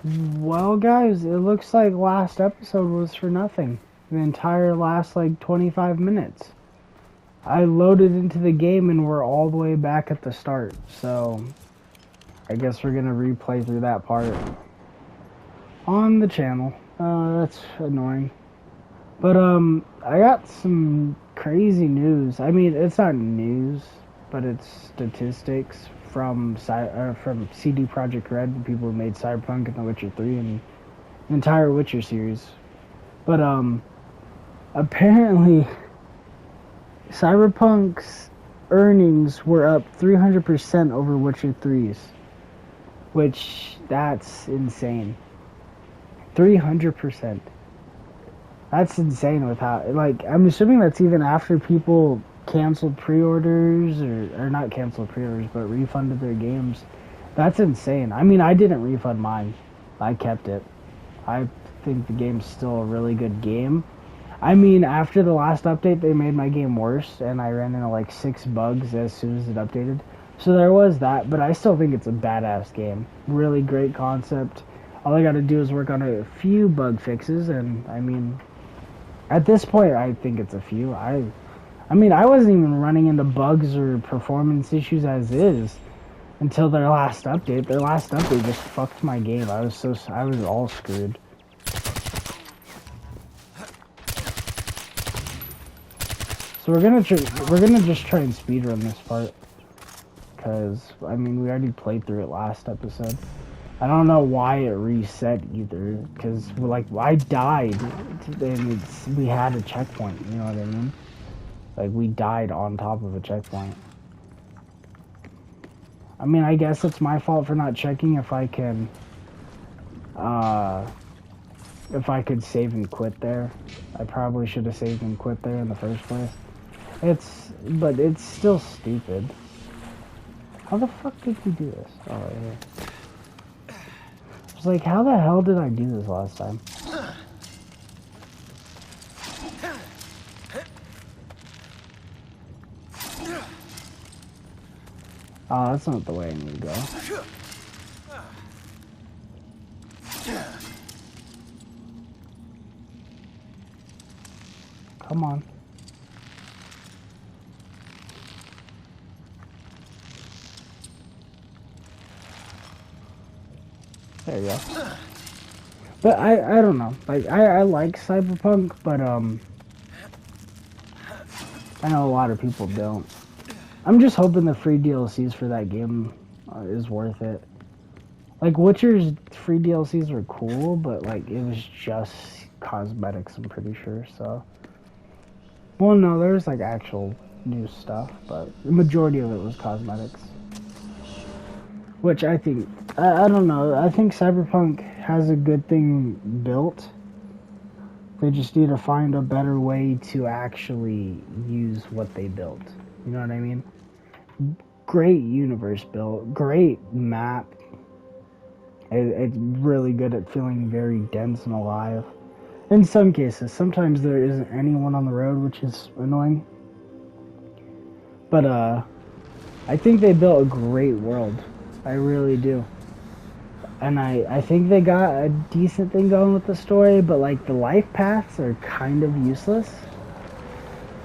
Well, guys, it looks like last episode was for nothing. The entire last, like, 25 minutes. I loaded into the game and we're all the way back at the start. So, I guess we're gonna replay through that part on the channel. That's annoying. But, I got some crazy news. I mean, it's not news, but it's statistics from CD Projekt Red, the people who made Cyberpunk and The Witcher 3 and the entire Witcher series. But apparently Cyberpunk's earnings were up 300% over Witcher 3's, which that's insane. 300%. That's insane with how, like, I'm assuming that's even after people canceled pre-orders, or not canceled pre-orders, but refunded their games. That's insane. I mean, I didn't refund mine. I kept it. I think the game's still a really good game. I mean, after the last update, they made my game worse, and I ran into, like, 6 bugs as soon as it updated. So there was that, but I still think it's a badass game. Really great concept. All I gotta do is work on a few bug fixes, and, I mean, at this point, I think it's a few. I mean, I wasn't even running into bugs or performance issues as is until their last update. Their last update just fucked my game. I was all screwed. So we're gonna just try and speedrun this part, cause I mean, we already played through it last episode. I don't know why it reset either, because like I died and we had a checkpoint, you know what I mean? Like, we died on top of a checkpoint. I mean, I guess it's my fault for not checking if I can could save and quit there. I probably should have saved and quit there in the first place. But it's still stupid. How the fuck did we do this? Oh, right here. I was like, how the hell did I do this last time? Oh, that's not the way I need to go. Come on. There you go. But I don't know. Like, I like Cyberpunk, but I know a lot of people don't. I'm just hoping the free DLCs for that game is worth it. Like, Witcher's free DLCs were cool, but like, it was just cosmetics, I'm pretty sure, so. Well, no, there was like actual new stuff, but the majority of it was cosmetics. Which I think, I don't know, I think Cyberpunk has a good thing built. They just need to find a better way to actually use what they built. You know what I mean? Great universe built, great map. It's really good at feeling very dense and alive. In some cases, sometimes there isn't anyone on the road, which is annoying. But I think they built a great world. I really do. And I think they got a decent thing going with the story, but like the life paths are kind of useless.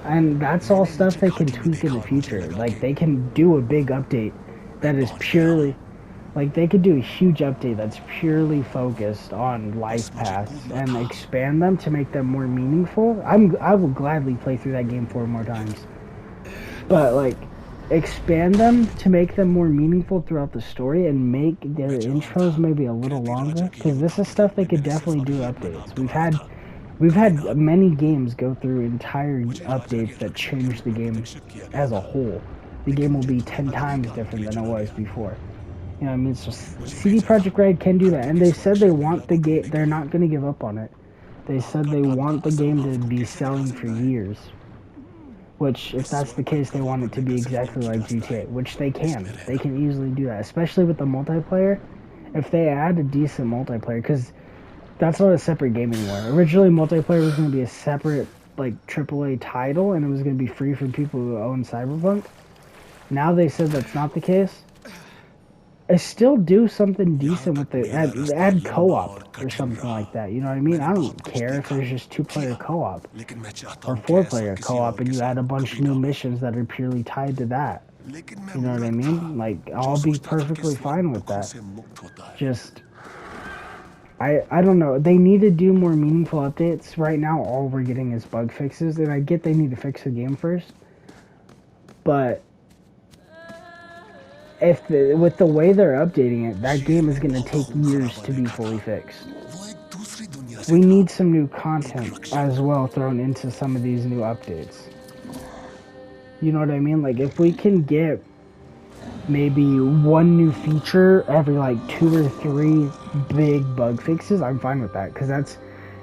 And that's all stuff they can tweak in the future. Like, they can do a big update that is purely... Like, they could do a huge update that's purely focused on life paths and expand them to make them more meaningful. I will gladly play through that game 4 more times. But, like, expand them to make them more meaningful throughout the story and make their intros maybe a little longer. Because this is stuff they could definitely do updates. We've had many games go through entire updates that change the game as a whole. The game will be 10 times different than it was before. You know what I mean? So CD Projekt Red can do that, and they said they want the game. They're not going to give up on it. They said they want the game to be selling for years. Which, if that's the case, they want it to be exactly like GTA, which they can. They can easily do that, especially with the multiplayer. If they add a decent multiplayer, because that's not a separate game anymore. Originally, multiplayer was going to be a separate, like, AAA title, and it was going to be free for people who own Cyberpunk. Now they said that's not the case. I still do something decent with it. Add co-op or something like that. You know what I mean? I don't care if there's just two-player co-op or four-player co-op, and you add a bunch of new missions that are purely tied to that. You know what I mean? Like, I'll be perfectly fine with that. Just, I don't know. They need to do more meaningful updates. Right now, all we're getting is bug fixes, and I get they need to fix the game first. But with the way they're updating it, that game is going to take years to be fully fixed. We need some new content as well thrown into some of these new updates. You know what I mean? Like, if we can get maybe one new feature every like 2 or 3 big bug fixes, I'm fine with that, because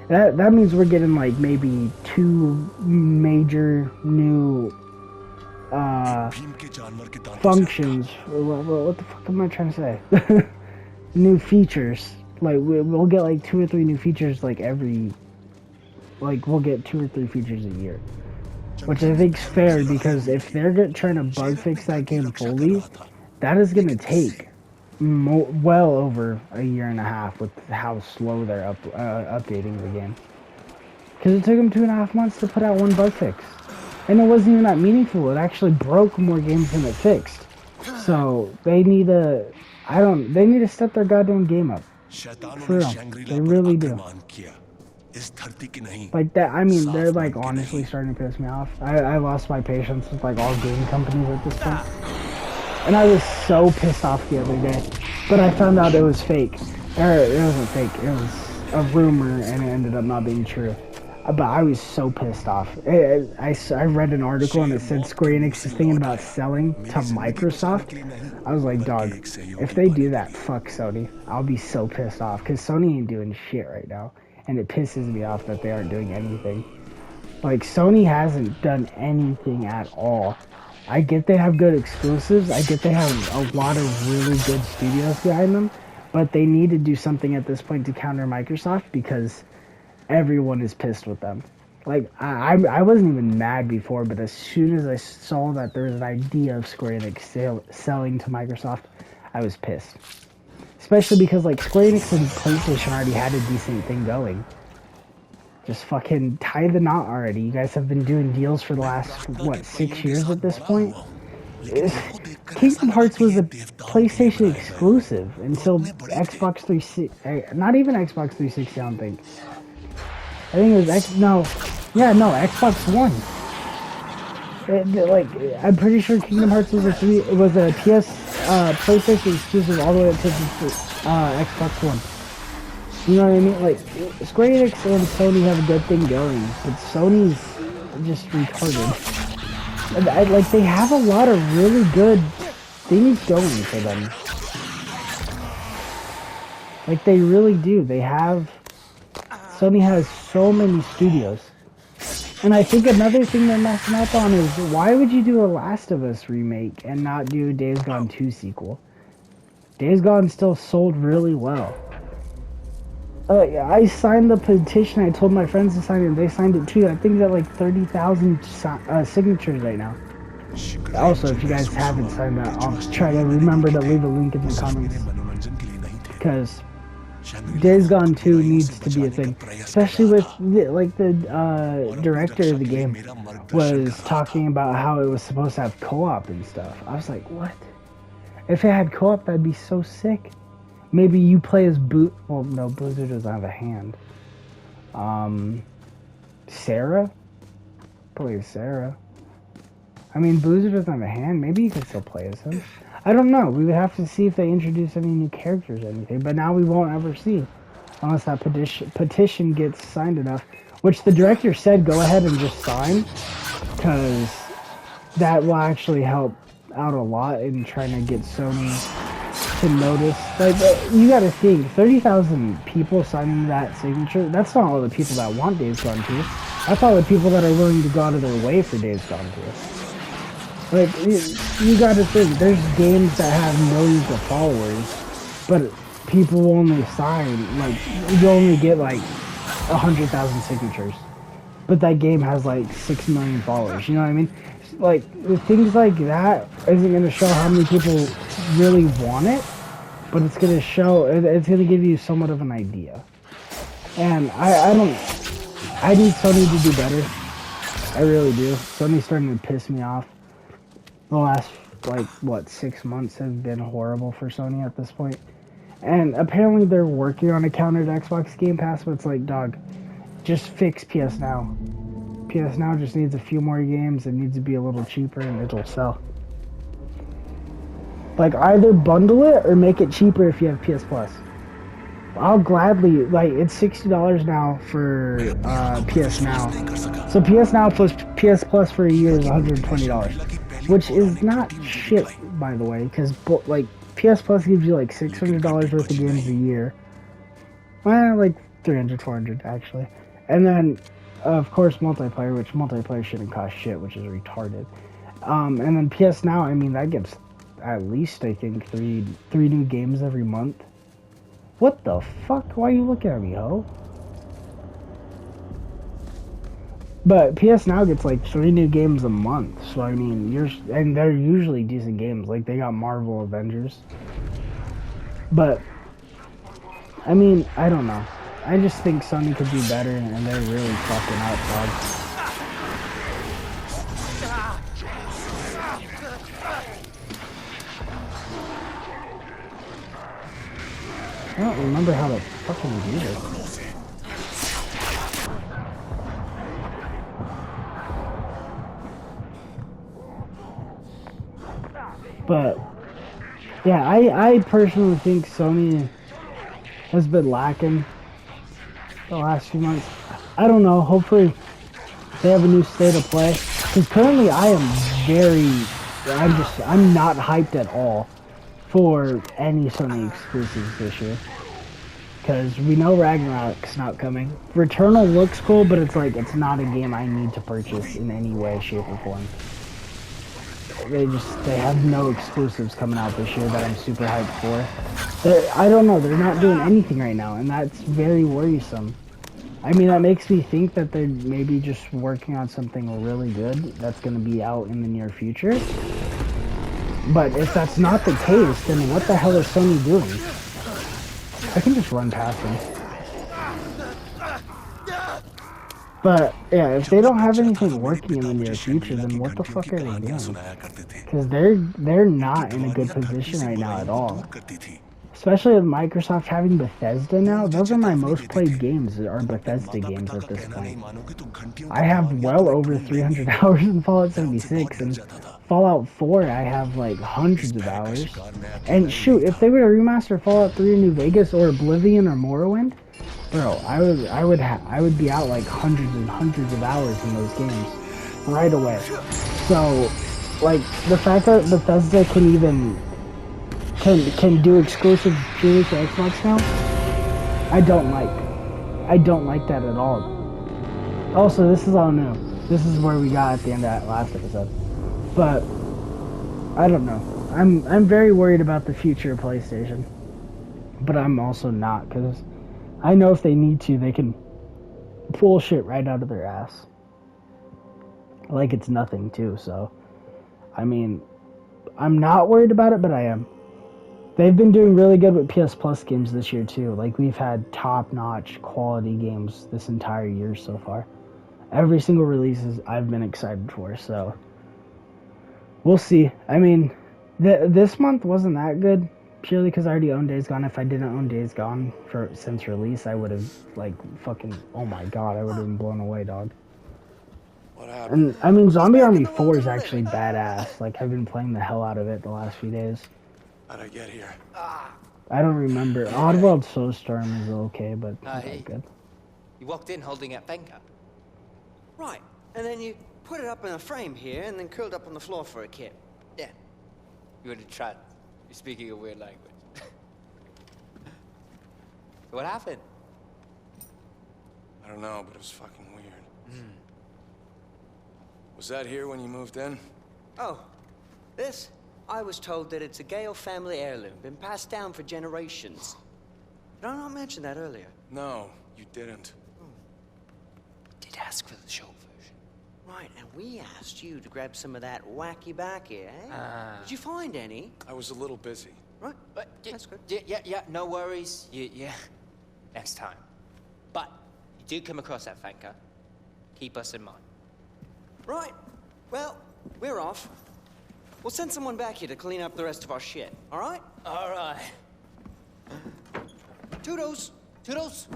that means we're getting like maybe 2 major new functions. What the fuck am I trying to say? New features. Like, we'll get like 2 or 3 new features like we'll get 2 or 3 features a year, which I think's fair, because if they're trying to bug fix that game fully, that is going to take well over a year and a half with how slow they're updating the game. Because it took them 2.5 months to put out one bug fix. And it wasn't even that meaningful. It actually broke more games than it fixed. So they need to, they need to step their goddamn game up. For real. They really do. Like that, I mean, they're like honestly starting to piss me off. I lost my patience with like all game companies at this point. And I was so pissed off the other day. But I found out it was fake. Or it wasn't fake, it was a rumor, and it ended up not being true. But I was so pissed off. I read an article and it said Square Enix is thinking about selling to Microsoft. I was like, dog, if they do that, fuck Sony. I'll be so pissed off, because Sony ain't doing shit right now. And it pisses me off that they aren't doing anything. Like, Sony hasn't done anything at all. I get they have good exclusives. I get they have a lot of really good studios behind them. But they need to do something at this point to counter Microsoft, because everyone is pissed with them. Like, I wasn't even mad before, but as soon as I saw that there was an idea of Square Enix selling to Microsoft, I was pissed. Especially because, like, Square Enix and PlayStation already had a decent thing going. Just fucking tie the knot already. You guys have been doing deals for the last, what, 6 years at this point? Kingdom Hearts was a PlayStation exclusive until Xbox 360. Not even Xbox 360, I don't think. I think it was Xbox One. I'm pretty sure Kingdom Hearts was a PlayStation exclusive all the way up to Xbox One. You know what I mean? Like, Square Enix and Sony have a good thing going, but Sony's just retarded. And they have a lot of really good things going for them. Like, they really do. Sony has so many studios. And I think another thing they're messing up on is, why would you do a Last of Us remake and not do a Days Gone 2 sequel? Days Gone still sold really well. I signed the petition. I told my friends to sign it, and they signed it too. I think that like 30,000 signatures right now. Also, if you guys haven't signed that, I'll try to remember to leave a link in the comments. Because Days Gone 2 needs to be a thing. Especially with, the director of the game was talking about how it was supposed to have co-op and stuff. I was like, what? If it had co-op, that'd be so sick. Maybe you play as well, no, Boozer doesn't have a hand. Sarah? Play as Sarah. I mean, Boozer doesn't have a hand. Maybe you could still play as him. I don't know. We would have to see if they introduce any new characters or anything. But now we won't ever see. Unless that petition gets signed enough. Which the director said go ahead and just sign. Because that will actually help out a lot in trying to get Sony to notice. Like, you gotta think, 30,000 people signing that signature, that's not all the people that want Days Gone 2. That's all the people that are willing to go out of their way for Days Gone 2. Like, you gotta think, there's games that have millions of followers, but people will only sign, like, you only get like 100,000 signatures. But that game has like 6 million followers, you know what I mean? Like, things like that isn't gonna show how many people really want it. but it's gonna show. It's gonna give you somewhat of an idea. And I need Sony to do better. I really do. Sony's starting to piss me off. The last, like, what, 6 months have been horrible for Sony at this point. And apparently they're working on a counter to Xbox Game Pass, but it's like, dog, just fix PS Now. PS Now just needs a few more games. It needs to be a little cheaper and it'll sell. Like, either bundle it or make it cheaper if you have PS Plus. I'll gladly, like, it's $60 now for PS Now. So PS Now plus PS Plus for a year is $120, which is not shit, by the way, because like PS Plus gives you like $600 worth of games a year. Well, like 300, 400 actually, and then of course multiplayer, which multiplayer shouldn't cost shit, which is retarded. And then PS Now, I mean, that gives at least I think three new games every month. What the fuck? Why are you looking at me, ho? But PS Now gets like 3 new games a month, so I mean, and they're usually decent games. Like, they got Marvel Avengers. But, I mean, I don't know. I just think Sony could do better, and they're really fucking up, dog. I don't remember how to fucking do this. But, yeah, I personally think Sony has been lacking the last few months. I don't know, hopefully they have a new state of play. Because currently I'm not hyped at all for any Sony exclusives this year. Because we know Ragnarok's not coming. Returnal looks cool, but it's like, it's not a game I need to purchase in any way, shape, or form. They have no exclusives coming out this year that I'm super hyped for. I don't know, they're not doing anything right now, and that's very worrisome. I mean, that makes me think that they're maybe just working on something really good that's going to be out in the near future. But if that's not the case, then what the hell is Sony doing? I can just run past them. But, yeah, if they don't have anything working in the near future, then what the fuck are they doing? Because they're not in a good position right now at all. Especially with Microsoft having Bethesda now, those are my most played games, are Bethesda games at this point. I have well over 300 hours in Fallout 76, and Fallout 4 I have like hundreds of hours. And shoot, if they were to remaster Fallout 3 in New Vegas or Oblivion or Morrowind, bro, I would be out like hundreds and hundreds of hours in those games right away. So, like, the fact that Bethesda can even can do exclusive purely for Xbox now, I don't like that at all. Also, this is all new. This is where we got at the end of that last episode. But I don't know. I'm very worried about the future of PlayStation. But I'm also not, because I know if they need to, they can pull shit right out of their ass. Like it's nothing too, so I mean, I'm not worried about it, but I am. They've been doing really good with PS Plus games this year too. Like, we've had top-notch quality games this entire year so far. Every single release I've been excited for, so we'll see. I mean, this month wasn't that good, purely because I already own Days Gone. If I didn't own Days Gone since release, I would have, like, fucking, oh my god, I would have been blown away, dog. What happened? And, I mean, Zombie Army 4 is actually badass. Like, I've been playing the hell out of it the last few days. How'd I get here? I don't remember. Oddworld Soulstorm is okay, but not good. You walked in holding a finger. Right, and then you put it up in a frame here and then curled up on the floor for a kip. Yeah. You were in trance. You're speaking a weird language. What happened? I don't know, but it was fucking weird. Was that here when you moved in? Oh, this? I was told that it's a Gale family heirloom, been passed down for generations. Did I not mention that earlier? No, you didn't. Did ask for the short version. Right, and we asked you to grab some of that wacky backy, eh? Did you find any? I was a little busy. Right? But That's good. Yeah, no worries. Yeah, next time. But you do come across that fanker, keep us in mind. Right. Well, we're off. We'll send someone back here to clean up the rest of our shit, all right? All right. Toodles. Toodles.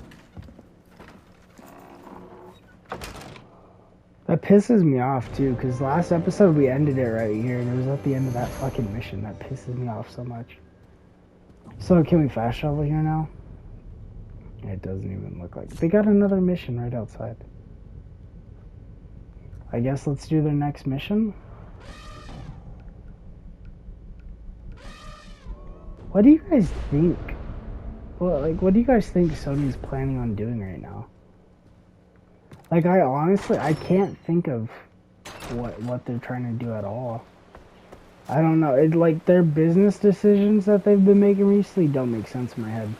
That pisses me off too, because last episode we ended it right here, and it was at the end of that fucking mission. That pisses me off so much. So can we fast travel here now? It doesn't even look like they got another mission right outside. I guess let's do their next mission. What do you guys think? Well, like, what do you guys think Sony's planning on doing right now? Like, I can't think of what they're trying to do at all. I don't know. It, like, their business decisions that they've been making recently don't make sense in my head.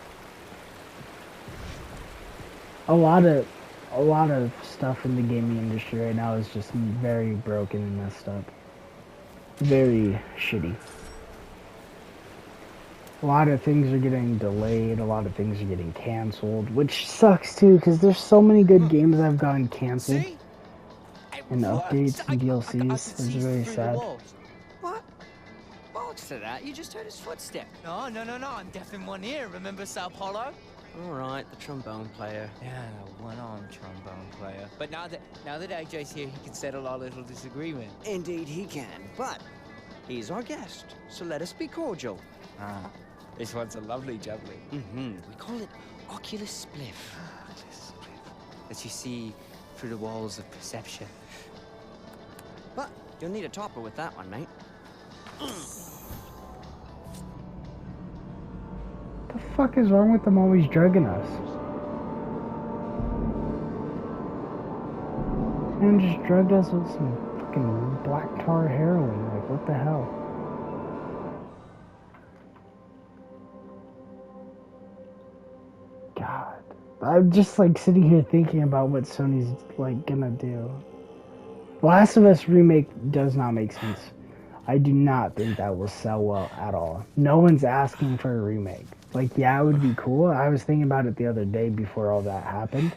A lot of stuff in the gaming industry right now is just very broken and messed up. Very shitty. A lot of things are getting delayed, a lot of things are getting canceled, which sucks too, because there's so many good games that have gotten canceled. And updates and DLCs. It's really sad. What? Bollocks to that. You just heard his footstep. No. I'm deaf in one ear. Remember Sao Paulo? All right, the trombone player. Yeah, the one-armed trombone player. But now that AJ's here, he can settle our little disagreement. Indeed he can, but he's our guest, so let us be cordial. Ah, this one's a lovely jubbly. We call it Oculus Spliff. That you see through the walls of perception. But you'll need a topper with that one, mate. The fuck is wrong with them always drugging us? Man just drugged us with some fucking black tar heroin. Like, what the hell? God. I'm just like sitting here thinking about what Sony's like gonna do. Last of Us remake does not make sense. I do not think that will sell well at all. No one's asking for a remake. Like, yeah, it would be cool. I was thinking about it the other day before all that happened.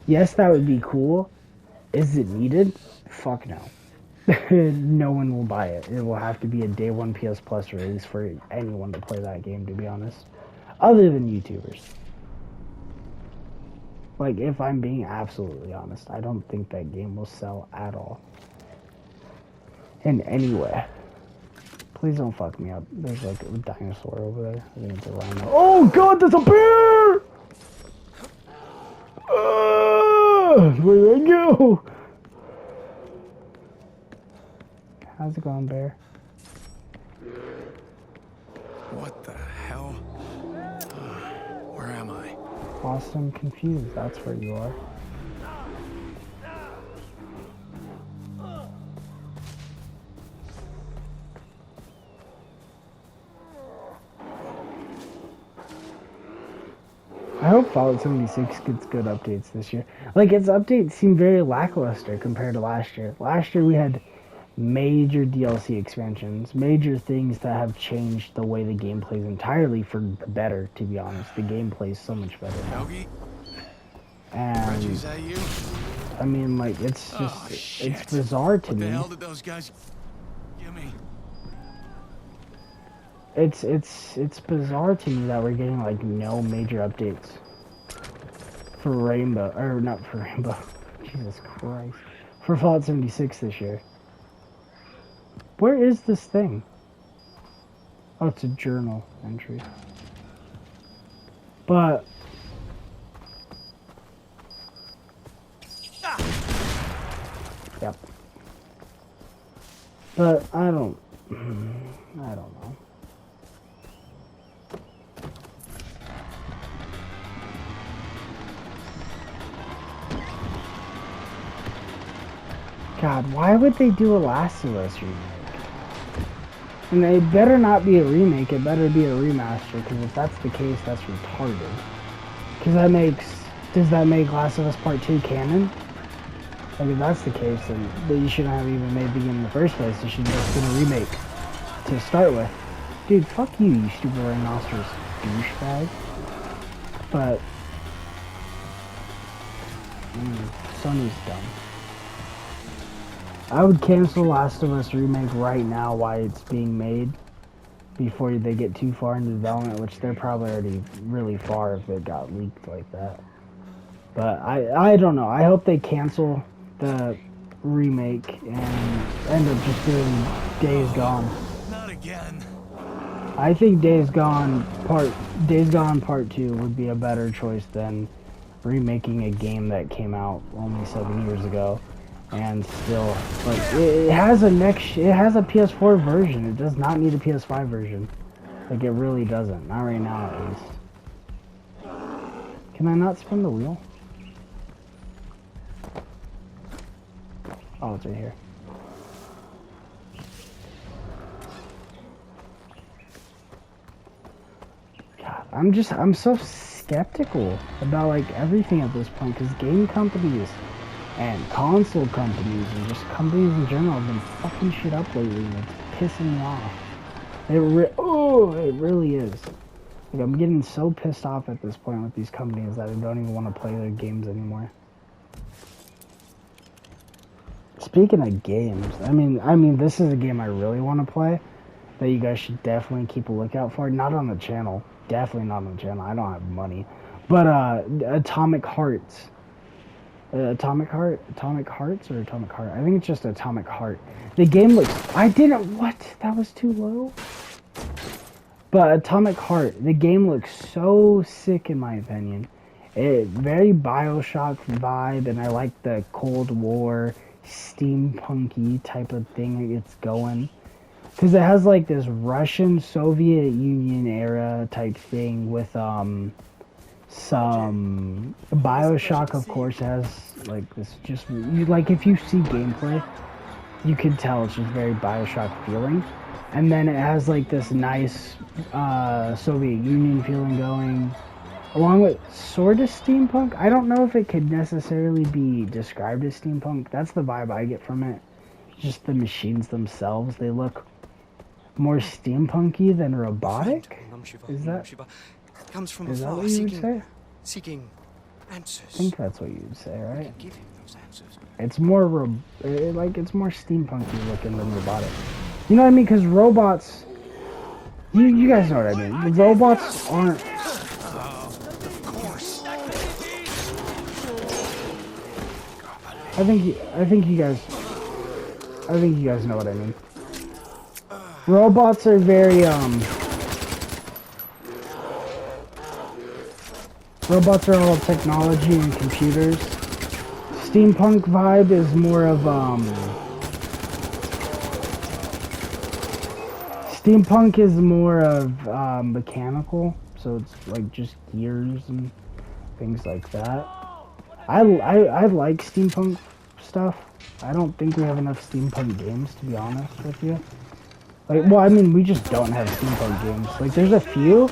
Yes, that would be cool. Is it needed? Fuck no. No one will buy it. It will have to be a day one PS Plus release for anyone to play that game, to be honest. Other than YouTubers. Like, if I'm being absolutely honest, I don't think that game will sell at all. In any way. Please don't fuck me up. There's like a dinosaur over there. I think it's a rhino. Oh god, there's a bear! Where'd they go? How's it going, bear? What the hell? Where am I? Lost and confused. That's where you are. I hope Fallout 76 gets good updates this year. Like, its updates seem very lackluster compared to last year. Last year we had major DLC expansions, major things that have changed the way the game plays entirely for the better, to be honest. The game plays so much better now. Yogi? And, Reggie, is that you? I mean, like, it's just, Oh, shit. it's bizarre to me. What the hell did those guys give me? It's bizarre to me that we're getting like no major updates for Rainbow, or not for Rainbow, Jesus Christ, for Fallout 76 this year. Where is this thing? Oh, it's a journal entry. But yep. But I don't know. God, why would they do a Last of Us remake? And it better not be a remake, it better be a remaster, because if that's the case, that's retarded. Because does that make Last of Us Part 2 canon? Like, if that's the case, then you shouldn't have even made the game in the first place. You should have just been a remake to start with. Dude, fuck you, you stupid rhinoceros douchebag. But Sony's dumb. I would cancel Last of Us remake right now while it's being made, before they get too far into development, which they're probably already really far if it got leaked like that. But I don't know. I hope they cancel the remake and end up just doing Days Gone. Not again. I think Days Gone Part 2 would be a better choice than remaking a game that came out only 7 years ago. And still, like, it has a PS4 version. It does not need a PS5 version. Like, it really doesn't. Not right now, at least. Can I not spin the wheel? Oh, it's right here. God, I'm so skeptical about, like, everything at this point, because game companies and console companies and just companies in general have been fucking shit up lately, and it's pissing me off. It really is. Like, I'm getting so pissed off at this point with these companies that I don't even want to play their games anymore. Speaking of games, I mean, this is a game I really want to play that you guys should definitely keep a lookout for. Not on the channel. Definitely not on the channel. I don't have money. But, Atomic Hearts. Atomic Hearts or Atomic Heart? I think it's just Atomic Heart. The game looks... What? That was too low? But Atomic Heart, the game looks so sick in my opinion. Very Bioshock vibe, and I like the Cold War, steampunky type of thing it's going. Because it has like this Russian, Soviet Union era type thing with, some Bioshock, of course, has like this just like if you see gameplay you can tell it's just very Bioshock feeling, and then it has like this nice Soviet Union feeling going along with sort of steampunk. I don't know if it could necessarily be described as steampunk. That's the vibe I get from it. Just the machines themselves, they look more steampunky than robotic. Is that comes from Is that afar, what you would say? seeking answers. I think that's what you would say, right? Can give him those answers. It's more it's more steampunky looking than robotic. You know what I mean? Because robots, you guys know what I mean. The robots aren't. I think you guys know what I mean. Robots are very robots are all technology and computers. Steampunk vibe is more of mechanical, so it's like just gears and things like that. I like steampunk stuff. I don't think we have enough steampunk games, to be honest with you. Like, well, I mean, we just don't have steampunk games. Like, there's a few,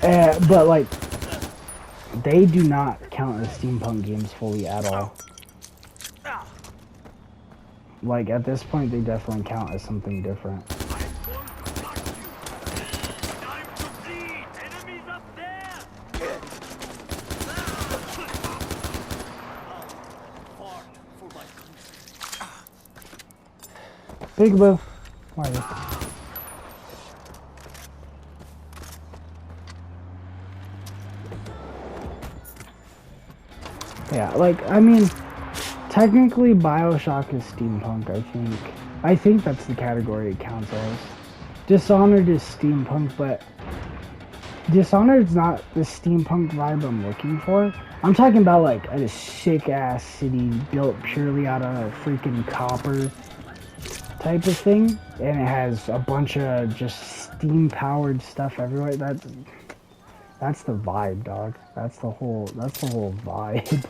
but like, they do not count as steampunk games fully at all. Like, at this point, they definitely count as something different. Big Boo, where are you? Yeah, like, I mean, technically Bioshock is steampunk, I think that's the category it counts as. Dishonored is steampunk, but Dishonored's not the steampunk vibe I'm looking for. I'm talking about, like, a sick-ass city built purely out of freaking copper type of thing, and it has a bunch of just steam-powered stuff everywhere. That's the vibe, dog. That's the whole vibe.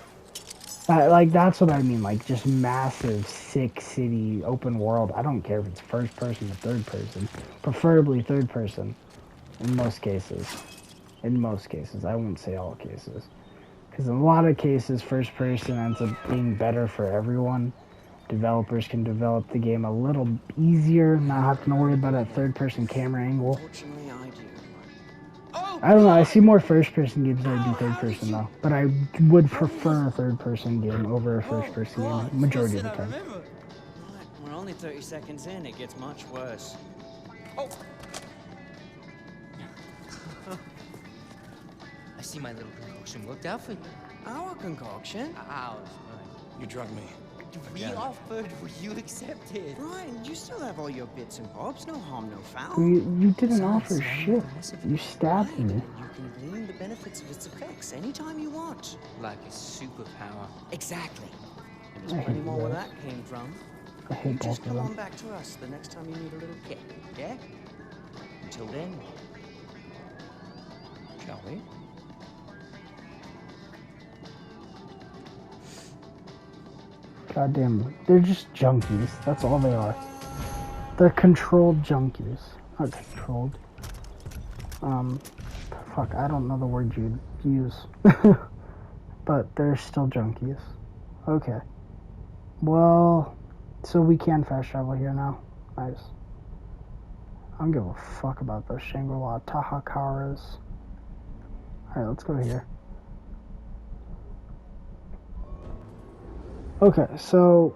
Like, that's what I mean, like, just massive, sick city, open world. I don't care if it's first person or third person. Preferably third person, in most cases. In most cases, I won't say all cases. Because in a lot of cases, first person ends up being better for everyone. developers can develop the game a little easier, not having to worry about a third-person camera angle. Fortunately, I do. I don't know, I see more first-person games than I do third-person, though. But I would prefer a third-person game over a first-person game, majority of the time. Right, we're only 30 seconds in. It gets much worse. Oh! I see my little concoction worked out for you. Our concoction? Ours, right. You drug me. We offered, you accepted. Right, you still have all your bits and bobs. No harm, no foul. You didn't offer shit. You stabbed me. And you can glean the benefits of its effects anytime you want. Like a superpower. Exactly. And I there's plenty hate more where you that came from. I hate You just both of come on them. back to us the next time you need a little kick, yeah? Until then, shall we? Goddamn, they're just junkies. That's all they are. They're controlled junkies. Not controlled. Fuck, I don't know the word you'd use. But they're still junkies. Okay. Well, so we can fast travel here now. Nice. I don't give a fuck about those Shangri-La Tahakaras. Alright, let's go here. Okay, so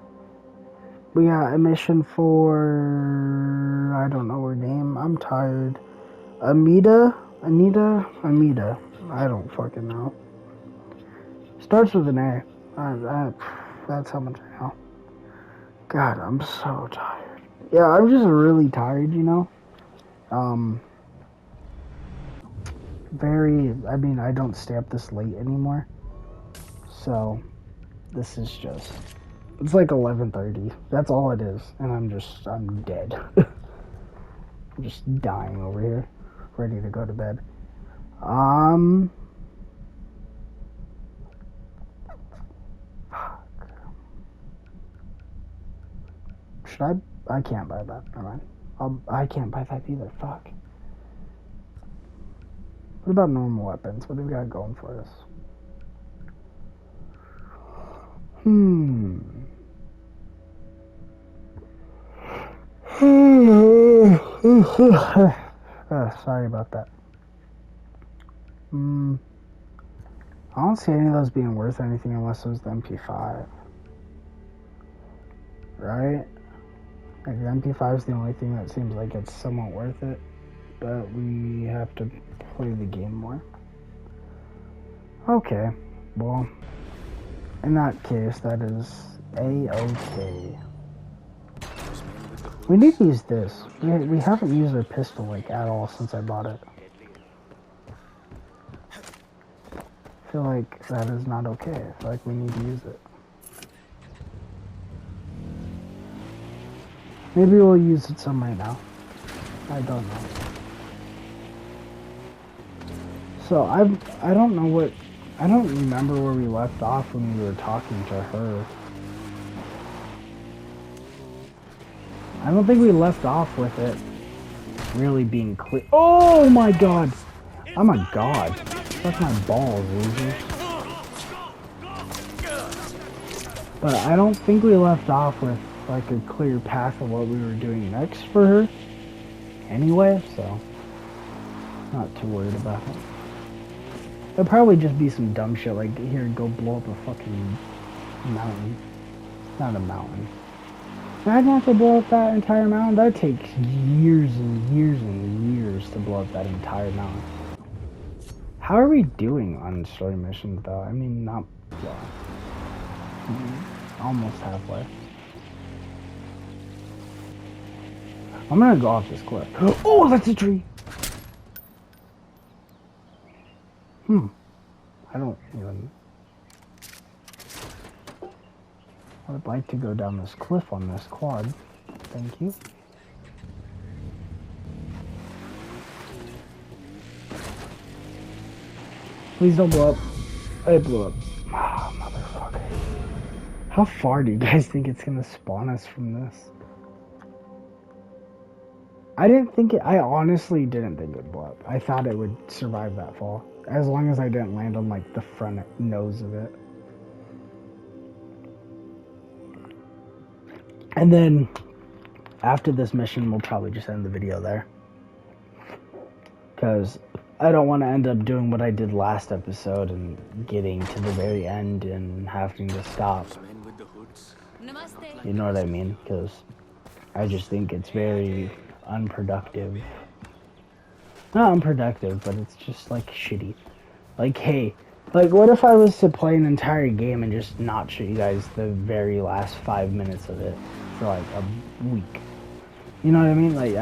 we got a mission for, I don't know her name. I'm tired. Anita? I don't fucking know. Starts with an A. That's how much I know. God, I'm so tired. Yeah, I'm just really tired, you know? I don't stay up this late anymore. So, this is just, it's like 11:30. That's all it is. And I'm dead. I'm just dying over here. Ready to go to bed. Fuck. Should I can't buy that. Never mind. I can't buy that either. Fuck. What about normal weapons? What do we got going for us? Sorry about that. I don't see any of those being worth anything unless it was the MP5. Right? Like, the MP5 is the only thing that seems like it's somewhat worth it. But we have to play the game more. Okay. Well, in that case, that is A-okay. We need to use this. We haven't used our pistol, like, at all since I bought it. I feel like that is not okay. I feel like we need to use it. Maybe we'll use it some right now. I don't know. So, I don't know what... I don't remember where we left off when we were talking to her. I don't think we left off with it really being clear. Oh my god! I'm a god. Fuck my balls, losers. But I don't think we left off with like a clear path of what we were doing next for her. Anyway, so not too worried about it. There'll probably just be some dumb shit like, here, go blow up a fucking mountain. Not a mountain. I'd have to blow up that entire mountain. That takes years and years and years to blow up that entire mountain. How are we doing on story missions, though? I mean, not... Yeah. Almost halfway. I'm gonna go off this cliff. Oh, that's a tree! I don't even... I would like to go down this cliff on this quad. Thank you. Please don't blow up. It blew up. Ah, motherfucker. How far do you guys think it's gonna spawn us from this? I honestly didn't think it would blow up. I thought it would survive that fall. As long as I didn't land on like the front nose of it. And then after this mission, we'll probably just end the video there. Because I don't want to end up doing what I did last episode and getting to the very end and having to stop. You know what I mean? Because I just think it's very unproductive. Not unproductive, but it's just like shitty. Like, hey, like what if I was to play an entire game and just not show you guys the very last 5 minutes of it for like a week? You know what I mean? Like,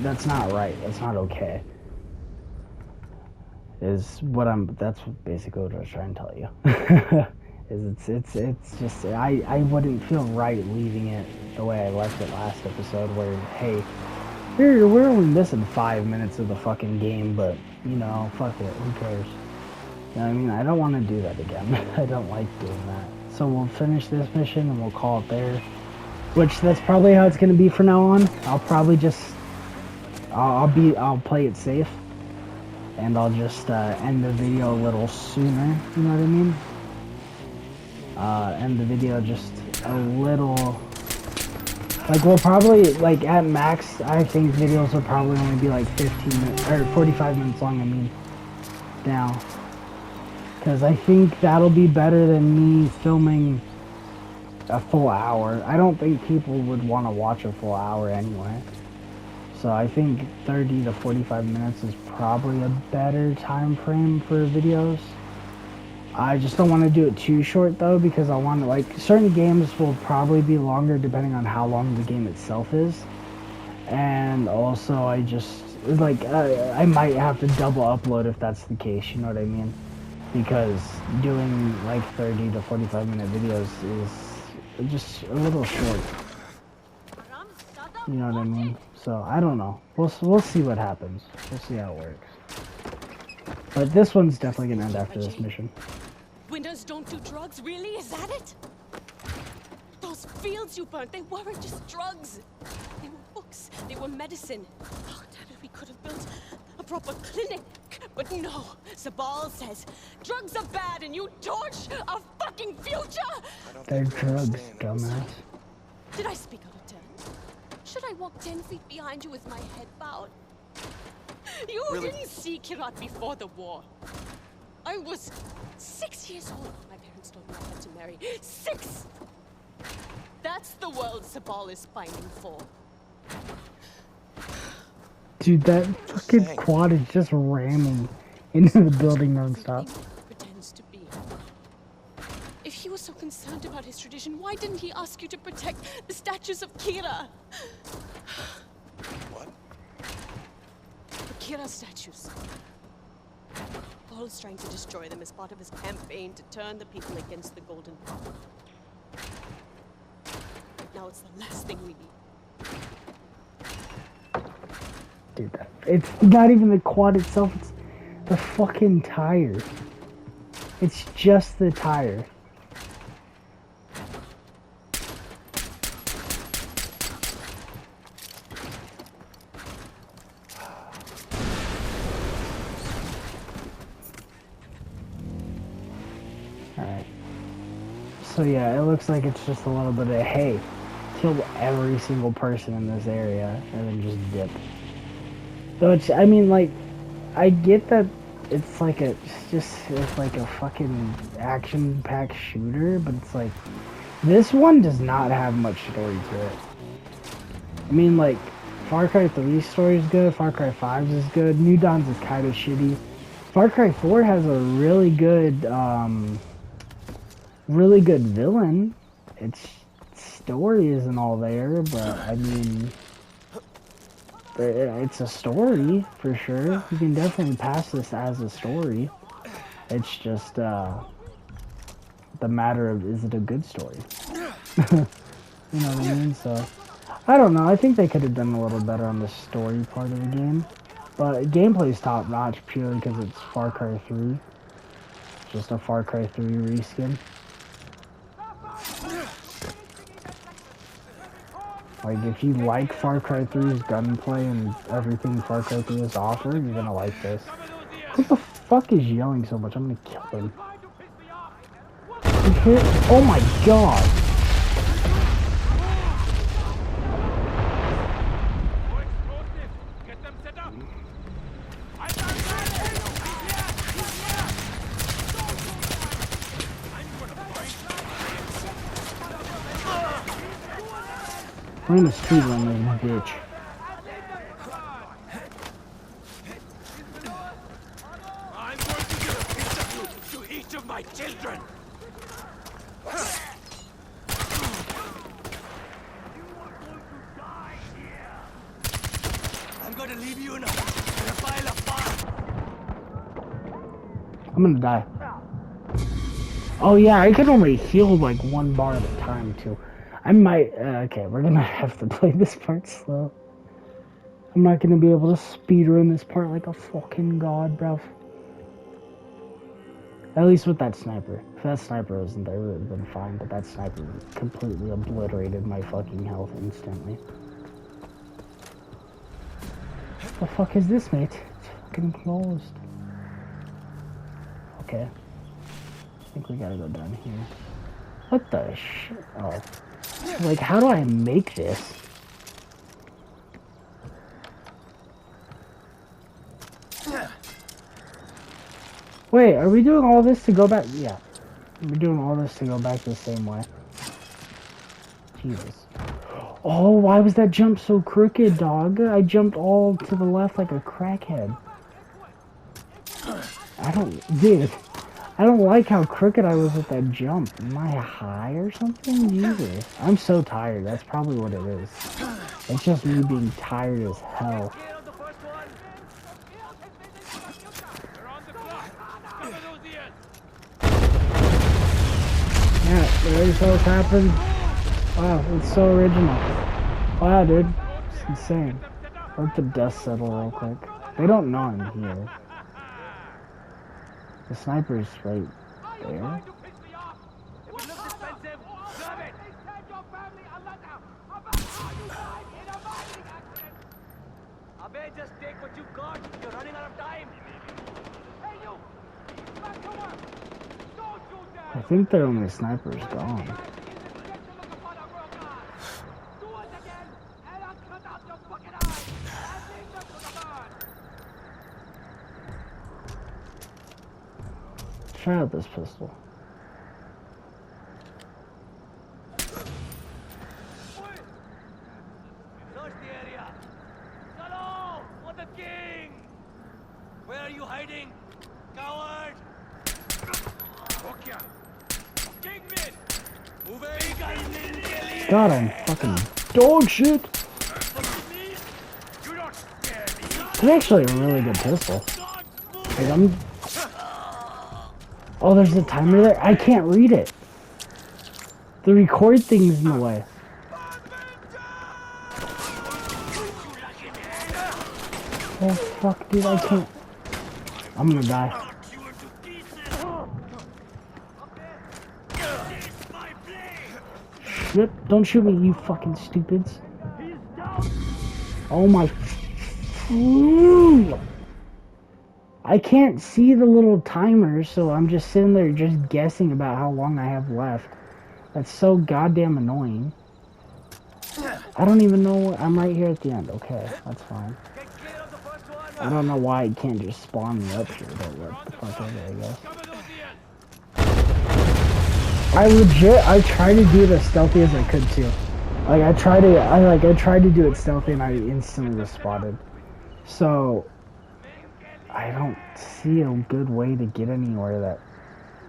that's not right. That's not okay. That's basically what I was trying to tell you. It's just, I wouldn't feel right leaving it the way I left it last episode where, hey, we're only missing 5 minutes of the fucking game, but, you know, fuck it, who cares? You know what I mean? I don't want to do that again. I don't like doing that. So we'll finish this mission and we'll call it there. Which, that's probably how it's going to be from now on. I'll probably just, I'll play it safe. And I'll just end the video a little sooner, you know what I mean? End the video just a little, like we'll probably, like at max, I think videos will probably only be like 15 minutes, or 45 minutes long, I mean, now. Because I think that'll be better than me filming a full hour. I don't think people would want to watch a full hour anyway. So I think 30 to 45 minutes is probably a better time frame for videos. I just don't want to do it too short though, because I want to, like, certain games will probably be longer depending on how long the game itself is. And also I just, like, I might have to double upload if that's the case, you know what I mean? Because doing like 30 to 45 minute videos is just a little short. You know what I mean? So, I don't know. We'll see what happens. We'll see how it works. But this one's definitely gonna end after this mission. Windows don't do drugs, really? Is that it? Those fields you burnt, they weren't just drugs. They were books. They were medicine. Oh, damn it, we could have built a proper clinic. But no, Sabal says drugs are bad and you torch our fucking future! They're drugs, dumbass. Did I speak out of turn? Should I walk 10 feet behind you with my head bowed? You didn't see Kirat before the war. I was 6 years old. My parents told me I had to marry. 6! That's the world Sabal is fighting for. Dude, that fucking quad is just ramming into the building nonstop. Pretends to be. If he was so concerned about his tradition, why didn't he ask you to protect the statues of Kira? What? The Kira statues. Paul is trying to destroy them as part of his campaign to turn the people against the Golden Path. Now it's the last thing we need. Dude, it's not even the quad itself, it's the fucking tire. It's just the tire. Alright. So yeah, it looks like it's just a little bit of, hey, kill every single person in this area and then just dip. Which, I mean, like, I get that it's like it's like a fucking action-packed shooter, but it's like, this one does not have much story to it. I mean, like, Far Cry 3's story is good, Far Cry 5's is good, New Dawn's is kind of shitty. Far Cry 4 has a really good villain. Its story isn't all there, but, I mean, it's a story, for sure. You can definitely pass this as a story. It's just, the matter of, is it a good story? You know what I mean? So, I don't know. I think they could have done a little better on the story part of the game. But gameplay is top notch purely because it's Far Cry 3. Just a Far Cry 3 reskin. Like, if you like Far Cry 3's gunplay and everything Far Cry 3 has to offer, you're gonna like this. Who the fuck is yelling so much? I'm gonna kill him. Oh my god! We're gonna speedrun this bitch. I'm going to give a piece of you to each of my children. I'm going to leave you in a pile of fire. I'm gonna die. Oh yeah, I can only heal like 1 bar at a time too. I might, okay, we're gonna have to play this part slow. I'm not gonna be able to speedrun this part like a fucking god, bruv. At least with that sniper. If that sniper wasn't there, it would have been fine, but that sniper completely obliterated my fucking health instantly. What the fuck is this, mate? It's fucking closed. Okay. I think we gotta go down here. What the shit? Oh. Like, how do I make this? Wait, are we doing all this to go back? Yeah. We're doing all this to go back the same way. Jesus. Oh, why was that jump so crooked, dog? I jumped all to the left like a crackhead. Dude, I don't like how crooked I was with that jump. Am I high or something? Jesus. I'm so tired. That's probably what it is. It's just me being tired as hell. Yeah, this has happened. Wow, it's so original. Wow, dude. It's insane. Let the dust settle real quick. They don't know I'm here. The sniper's right there. Just take what you've got. You're running out of time. Hey, you! Back to work. Don't shoot them. I think their only sniper's gone. Try out this pistol. Search the area. Hello, for the king. Where are you hiding, coward? Kingpin, moving. God, I'm fucking dog shit. It's actually a really good pistol. Like, oh, there's a timer there? I can't read it. The record thing's in the way. Oh, fuck, dude, I can't. I'm gonna die. Shit, don't shoot me, you fucking stupids. Oh my. I can't see the little timer, so I'm just sitting there just guessing about how long I have left. That's so goddamn annoying. I don't even know. I'm right here at the end. Okay, that's fine. I don't know why it can't just spawn me up here, but what the fuck is it, I guess. I tried to do it as stealthy as I could too. Like I tried to do it stealthy and I instantly was spotted. So I don't see a good way to get anywhere that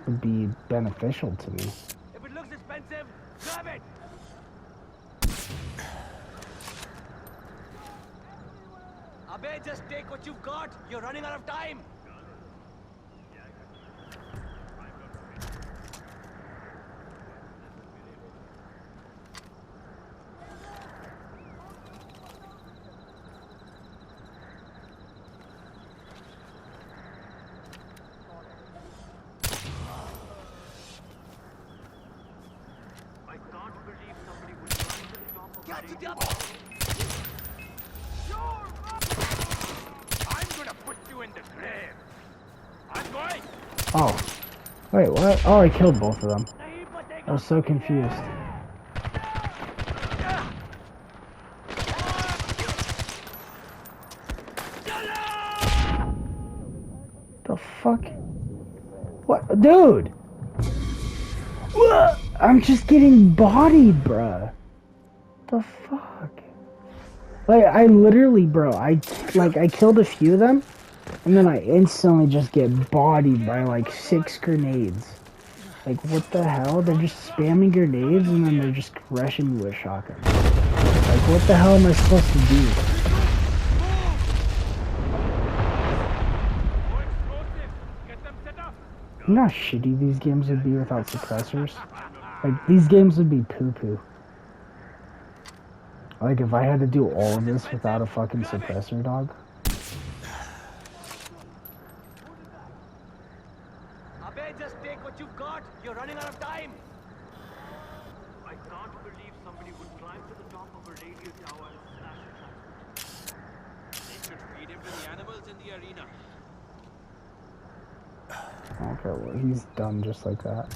would be beneficial to me. If it looks expensive, grab it. Abe, just take what you've got. You're running out of time. Get to the other. I'm gonna put you in the grave. I'm going. Oh. Wait, what? Oh, I killed both of them. I was so confused. The fuck? What? Dude! What? I'm just getting bodied, bruh. the fuck? Like, I literally, bro, I killed a few of them, and then I instantly just get bodied by, like, 6 grenades. Like, what the hell? They're just spamming grenades, and then they're just rushing me with shotguns. Like, what the hell am I supposed to do? You know how shitty these games would be without suppressors? Like, these games would be poo-poo. Like, if I had to do all of this without a fucking suppressor, dog. Abe, just take what you've got. You're running out of time. I can't believe somebody would climb to the top of a radio tower and smash it. They should feed him to the animals in the arena. Okay, well, he's done just like that.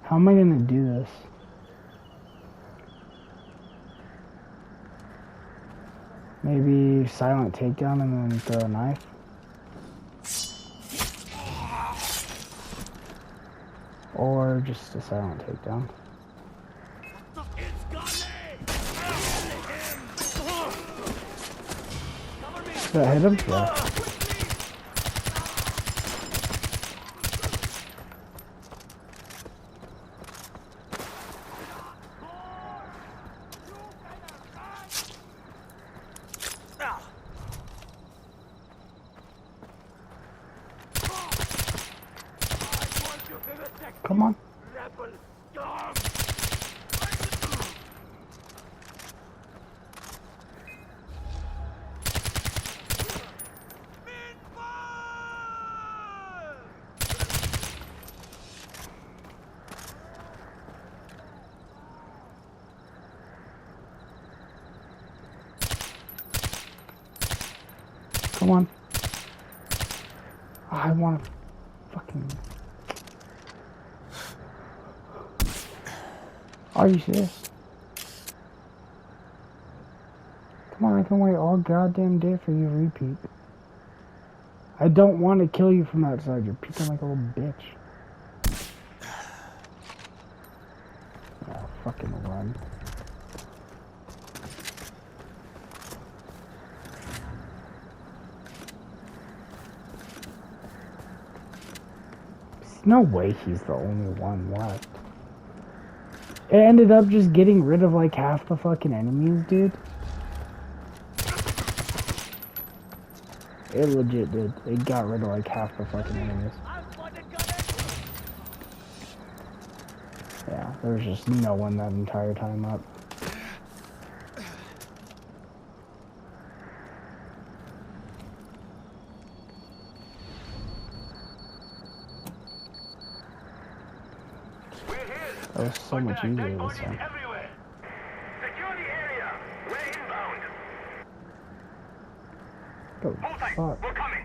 How am I gonna do this? Maybe silent takedown and then throw a knife? Or just a silent takedown? Did I hit him? Yeah. Come on. Come on. Oh, I want to fucking... Are you serious? Come on, I can wait all goddamn day for you to repeat. I don't want to kill you from that side. You're peeking like a little bitch. Oh, fucking run. There's no way he's the only one left. It ended up just getting rid of like half the fucking enemies, dude. It legit did. It got rid of like half the fucking enemies. Yeah, there was just no one that entire time up. That was so much easier this time. Secure the area. We're inbound. Oh, fuck. We're coming.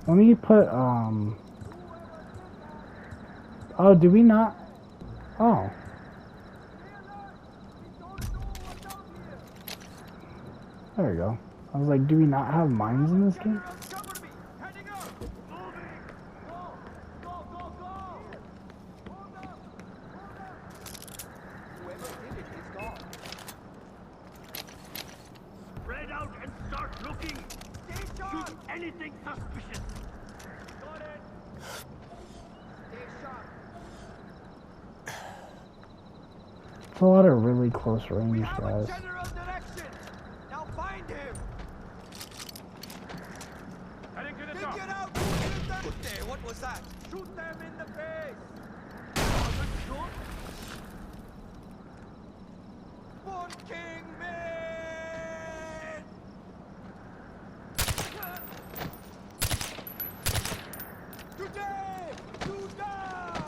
Let me put, Oh, do we not? Oh. There we go. I was like, do we not have mines in this game? Spread out and start looking. Shoot anything suspicious. Got it. Stay sharp. It's a lot of really close range, guys. General direction. Now find him. Heading to the top. Get out. Good day. What was that? Shoot them in the face. Born King man. Today, you die.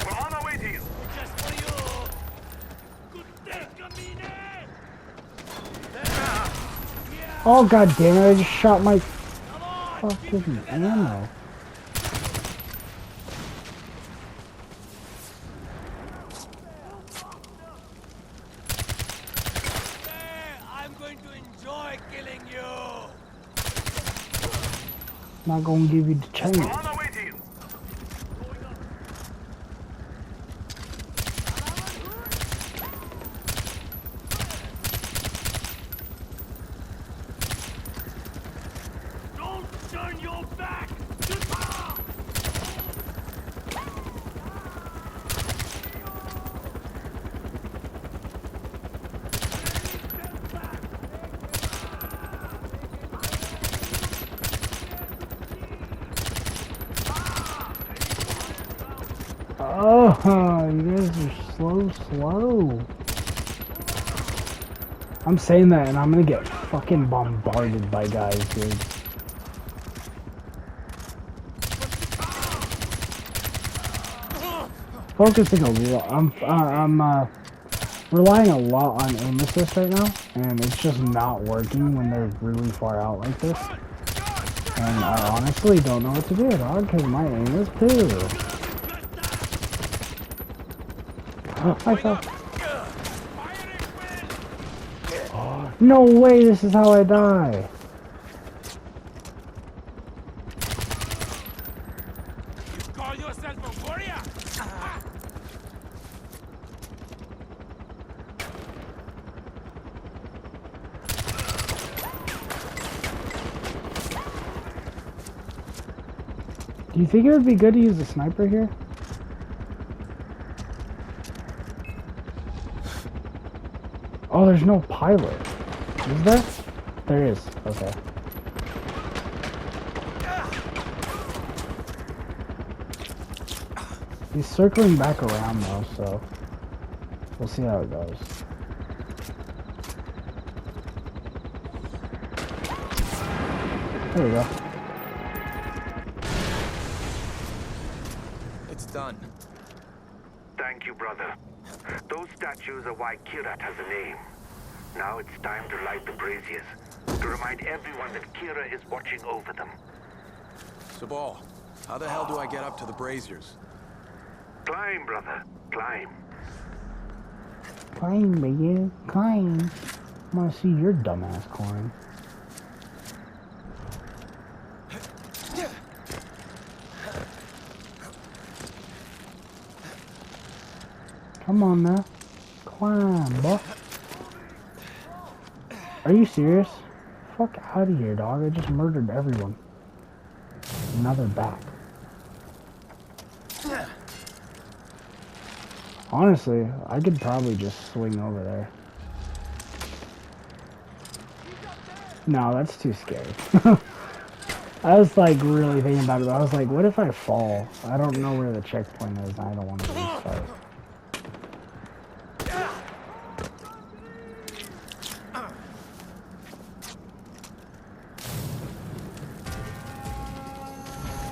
We're on our way to you. Just for you. Good day, Camine. Oh, god damn it, I just shot my fucking ammo. I'm going to enjoy killing you. Not gonna give you the chance. On the way to you. Don't turn your back. Oh, you guys are slow. I'm saying that and I'm gonna get fucking bombarded by guys, dude. Focusing a lot. I'm relying a lot on aim assist right now, and it's just not working when they're really far out like this. And I honestly don't know what to do, dog, because my aim is poo. I fell. Oh, no way, this is how I die. You call yourself a warrior? Do you think it would be good to use a sniper here? Oh, there's no pilot. Is there? There is. Okay. He's circling back around though, so we'll see how it goes. There we go. It's done. Thank you, brother. Those statues are why Kirat has a name. Now it's time to light the braziers, to remind everyone that Kira is watching over them. Sabal, how the hell do I get up to the braziers? Climb, brother, climb. Climb, baby, climb. I wanna see your dumbass climb. Come on now. Climb, boy. Are you serious? Fuck out of here, dog. I just murdered everyone. Now they're back. Honestly, I could probably just swing over there. No, that's too scary. I was like really thinking about it. I was like, what if I fall? I don't know where the checkpoint is. I don't want to restart.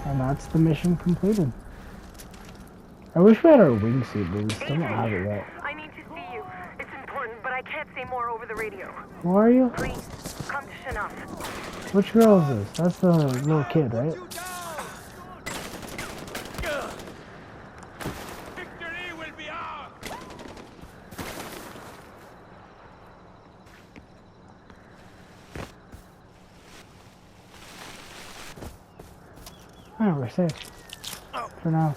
And that's the mission completed. I wish we had our wingsuit, but we still don't have it yet. I need to see you. It's important, but I can't say more over the radio. Who are you? Please, come to Shanaf. Which girl is this? That's the little kid, right? Victory will be ours. Alright, we're safe. For now.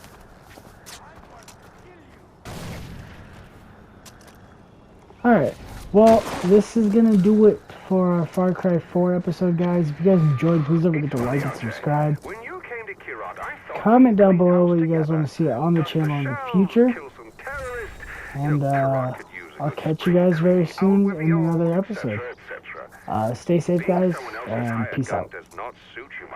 Alright, well, this is gonna do it for our Far Cry 4 episode, guys. If you guys enjoyed, please don't forget to like and subscribe. When you came to Kirat, I thought Comment down below what you guys want to see on the channel in the future. kill some terrorists. And Kirat could use I'll it. catch you guys very soon Out with in your another own, episode. etc., etc. Stay safe, Being guys, someone else's and hired peace gun out. does not suit you, my